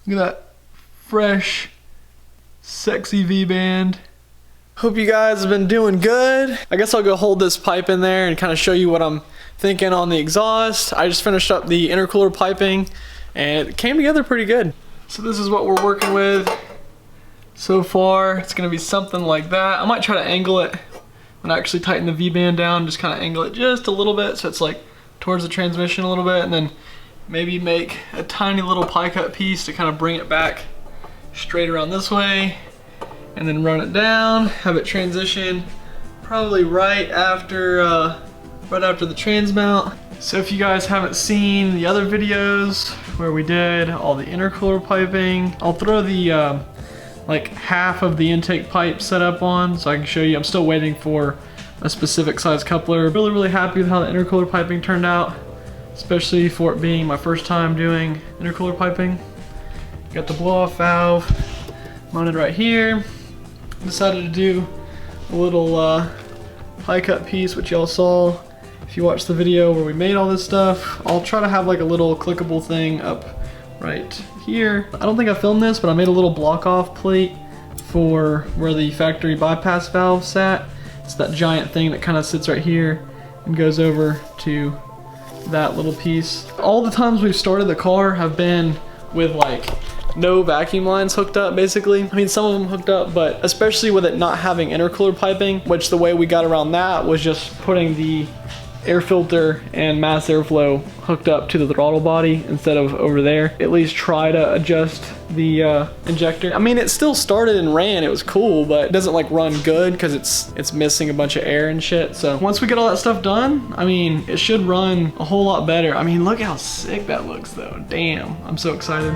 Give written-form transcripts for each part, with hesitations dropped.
Look at that fresh, sexy V-band. Hope you guys have been doing good. I guess I'll go hold this pipe in there and kind of show you what I'm thinking on the exhaust. I just finished up the intercooler piping and it came together pretty good. So this is what we're working with so far. It's gonna be something like that. I might try to angle it and actually tighten the V-band down, just kind of angle it just a little bit so it's like towards the transmission a little bit, and then maybe make a tiny little pie cut piece to kind of bring it back straight around this way, and then run it down, have it transition probably right after the trans mount. So if you guys haven't seen the other videos where we did all the intercooler piping, I'll throw the like half of the intake pipe set up on so I can show you. I'm still waiting for a specific size coupler. Really happy with how the intercooler piping turned out, especially for it being my first time doing intercooler piping. Got the blow off valve mounted right here. Decided to do a little pie cut piece, which y'all saw if you watched the video where we made all this stuff. I'll try to have like a little clickable thing up right here. I don't think I filmed this, but I made a little block off plate for where the factory bypass valve sat. It's that giant thing that kind of sits right here and goes over to that little piece. All the times we've started the car have been with like no vacuum lines hooked up, basically. I mean, some of them hooked up, but especially with it not having intercooler piping, which the way we got around that was just putting the air filter and mass airflow hooked up to the throttle body instead of over there. At least try to adjust the injector. I mean, it still started and ran, it was cool, but it doesn't like run good because it's missing a bunch of air and shit. So once we get all that stuff done, I mean, it should run a whole lot better. I mean, look how sick that looks though. Damn, I'm so excited.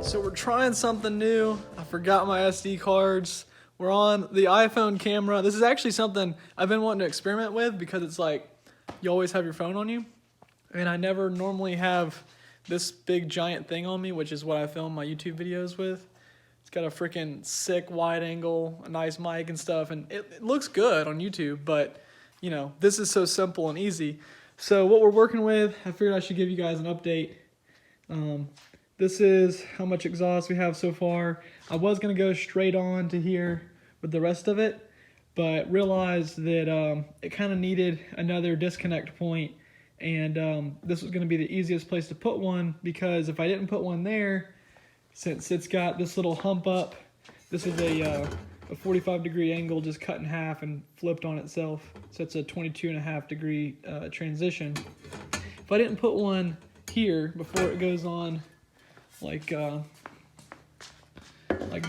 So we're trying something new. I forgot my SD cards. We're on the iPhone camera. This is actually something I've been wanting to experiment with because it's like you always have your phone on you. And I never normally have this big giant thing on me, which is what I film my YouTube videos with. It's got a freaking sick wide angle, a nice mic and stuff, and it looks good on YouTube, but you know, this is so simple and easy. So what we're working with, I figured I should give you guys an update. This is how much exhaust we have so far. I was gonna go straight on to here with the rest of it, but realized that it kind of needed another disconnect point, and this was gonna be the easiest place to put one, because if I didn't put one there, since it's got this little hump up, this is a 45-degree angle just cut in half and flipped on itself, so it's a 22.5-degree transition. If I didn't put one here before it goes on like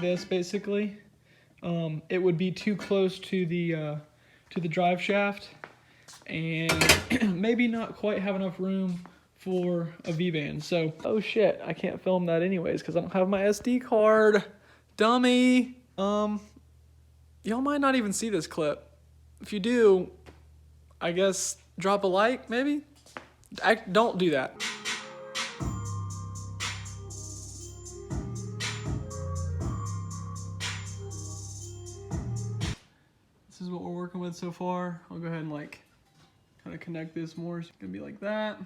this, basically, it would be too close to the drive shaft, and maybe not quite have enough room for a V-band. So, oh shit, I can't film that anyways because I don't have my SD card. Dummy. Y'all might not even see this clip. If you do, I guess drop a like, maybe? Don't do that. This is what we're working with so far. I'll go ahead and like kind of connect this more. So it's gonna be like that.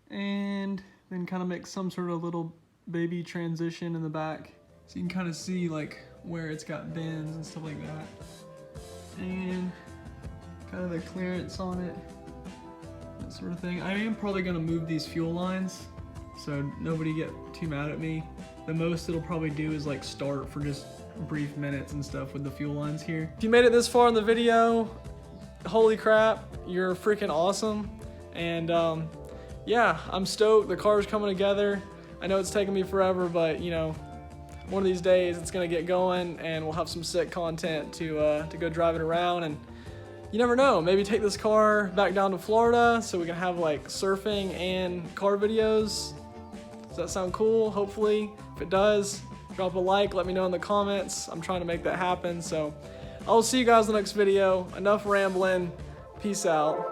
And then kind of make some sort of little baby transition in the back. So you can kind of see like where it's got bends and stuff like that. And kind of the clearance on it, that sort of thing. I am probably gonna move these fuel lines so nobody get too mad at me. The most it'll probably do is like start for just brief minutes and stuff with the fuel lines here. If you made it this far in the video, holy crap, you're freaking awesome. And yeah, I'm stoked. The car's coming together. I know it's taken me forever, but you know, one of these days it's gonna get going and we'll have some sick content to go drive it around. And you never know, maybe take this car back down to Florida so we can have like surfing and car videos. Does that sound cool? Hopefully. If it does, drop a like, let me know in the comments. I'm trying to make that happen. So I'll see you guys in the next video. Enough rambling. Peace out.